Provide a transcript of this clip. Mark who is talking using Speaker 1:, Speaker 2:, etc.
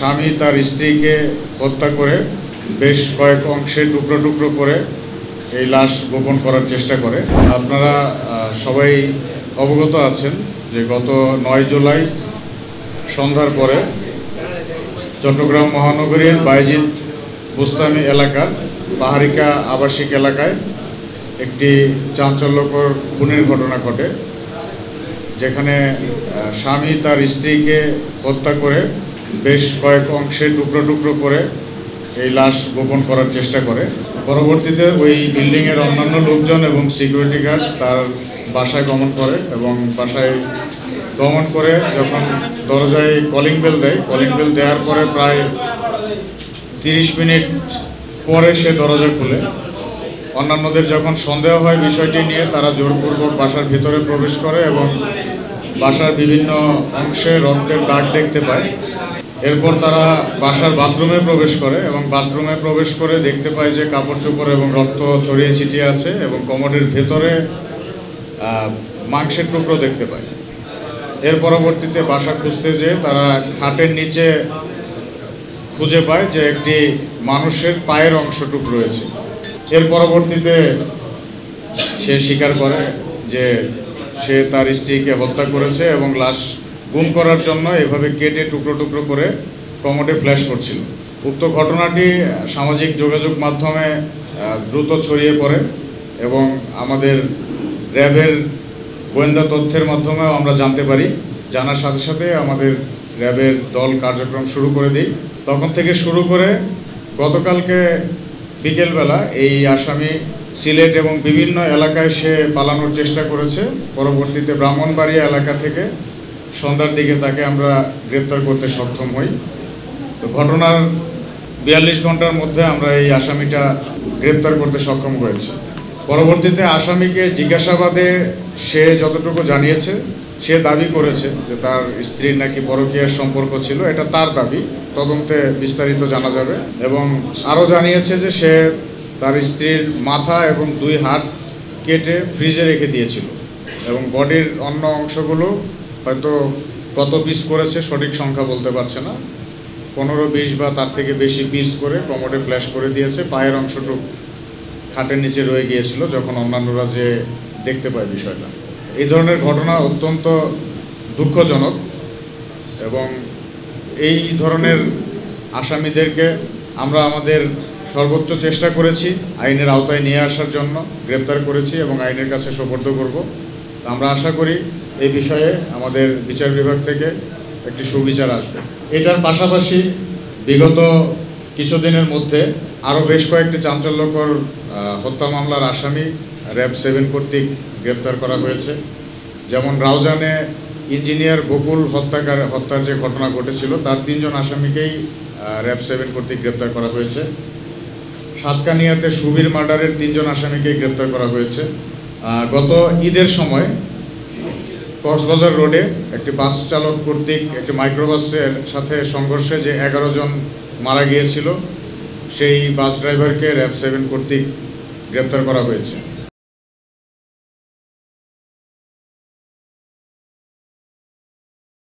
Speaker 1: স্বামী তার স্ত্রীকে হত্যা করে বেশ কয়েক অংশে টুকরো টুকরো করে এই লাশ গোপন করার চেষ্টা করে। আপনারা সবাই অবগত আছেন যে গত 9 জুলাই সন্ধ্যার পরে চট্টগ্রাম মহানগরীর বাইজিদ বুস্তানি এলাকার পাহাড়িকা আবাসিক এলাকায় একটি চাঞ্চল্যকর খুনের ঘটনা ঘটে, যেখানে স্বামী তার স্ত্রীকে হত্যা করে বেশ কয়েক অংশে টুকরো টুকরো করে এই লাশ গোপন করার চেষ্টা করে। পরবর্তীতে ওই বিল্ডিংয়ের অন্যান্য লোকজন এবং সিকিউরিটি গার্ড তার বাসায় গমন করে এবং বাসায় গমন করে যখন দরজায় কলিং বেল দেয়, কলিং বেল দেওয়ার পরে প্রায় 30 মিনিট পরে সে দরজা খুলে। অন্যান্যদের যখন সন্দেহ হয় বিষয়টি নিয়ে, তারা জোরপূর্বক বাসার ভিতরে প্রবেশ করে এবং বাসার বিভিন্ন অংশে রক্তের দাগ দেখতে পায়। এরপর তারা বাসার বাথরুমে প্রবেশ করে এবং বাথরুমে প্রবেশ করে দেখতে পায় যে কাপড় চোপড় এবং রক্ত ছড়িয়ে ছিটিয়ে আছে এবং কমোডের ভেতরে মাংসের টুকরো দেখতে পায়। এর পরবর্তীতে বাসা খুঁজতে যেয়ে তারা খাটের নিচে খুঁজে পায় যে একটি মানুষের পায়ের অংশটুকু রয়েছে। এর পরবর্তীতে সে স্বীকার করে যে সে তার স্ত্রীকে হত্যা করেছে এবং লাশ গুম করার জন্য এভাবে কেটে টুকরো টুকরো করে কমোডে ফ্ল্যাশ করছিল। উক্ত ঘটনাটি সামাজিক যোগাযোগ মাধ্যমে দ্রুত ছড়িয়ে পড়ে এবং আমাদের র্যাবের গোয়েন্দা তথ্যের মাধ্যমেও আমরা জানতে পারি। জানার সাথে সাথে আমাদের র্যাবের দল কার্যক্রম শুরু করে দিই। তখন থেকে শুরু করে গতকালকে বিকেলবেলা এই আসামি সিলেট এবং বিভিন্ন এলাকায় সে পালানোর চেষ্টা করেছে। পরবর্তীতে ব্রাহ্মণবাড়িয়া এলাকা থেকে সন্ধ্যার দিকে তাকে আমরা গ্রেপ্তার করতে সক্ষম হই। তো ঘটনার 42 ঘন্টার মধ্যে আমরা এই আসামিটা গ্রেপ্তার করতে সক্ষম হয়েছি। পরবর্তীতে আসামিকে জিজ্ঞাসাবাদে সে যতটুকু জানিয়েছে, সে দাবি করেছে যে তার স্ত্রীর নাকি পরকীয়ার সম্পর্ক ছিল। এটা তার দাবি, তদন্তে বিস্তারিত জানা যাবে। এবং আরও জানিয়েছে যে সে তার স্ত্রীর মাথা এবং 2 হাত কেটে ফ্রিজে রেখে দিয়েছিল এবং বডির অন্য অংশগুলো হয়তো কত পিস করেছে সঠিক সংখ্যা বলতে পারছে না, 15-20 বা তার থেকে বেশি পিস করে কমোডে ফ্ল্যাশ করে দিয়েছে। পায়ের অংশটুকু খাটের নিচে রয়ে গিয়েছিল যখন অন্যান্যরা যে দেখতে পায় বিষয়টা। এই ধরনের ঘটনা অত্যন্ত দুঃখজনক এবং এই ধরনের আসামিদেরকে আমরা আমাদের সর্বোচ্চ চেষ্টা করেছি আইনের আওতায় নিয়ে আসার জন্য, গ্রেপ্তার করেছি এবং আইনের কাছে সোপর্দ করব। আমরা আশা করি এই বিষয়ে আমাদের বিচার বিভাগ থেকে একটি সুবিচার আসবে। এটার পাশাপাশি বিগত কিছুদিনের মধ্যে আরও বেশ কয়েকটি চাঞ্চল্যকর হত্যা মামলার আসামি র্যাব 7 কর্তৃক গ্রেপ্তার করা হয়েছে। যেমন রাউজানে ইঞ্জিনিয়ার বকুল হত্যার যে ঘটনা ঘটেছিল, তার 3 জন আসামিকেই র্যাব 7 কর্তৃক গ্রেপ্তার করা হয়েছে। সাতকানিয়াতে সুবীর মার্ডারের 3 জন আসামিকেই গ্রেপ্তার করা হয়েছে। গত ঈদের সময় কক্সবাজার রোডে একটি বাস চালক কর্তৃক একটি মাইক্রোবাসের সাথে সংঘর্ষে যে 11 জন মারা গিয়েছিল, সেই বাস ড্রাইভারকে র্যাব 7 কর্তৃক গ্রেপ্তার করা হয়েছে।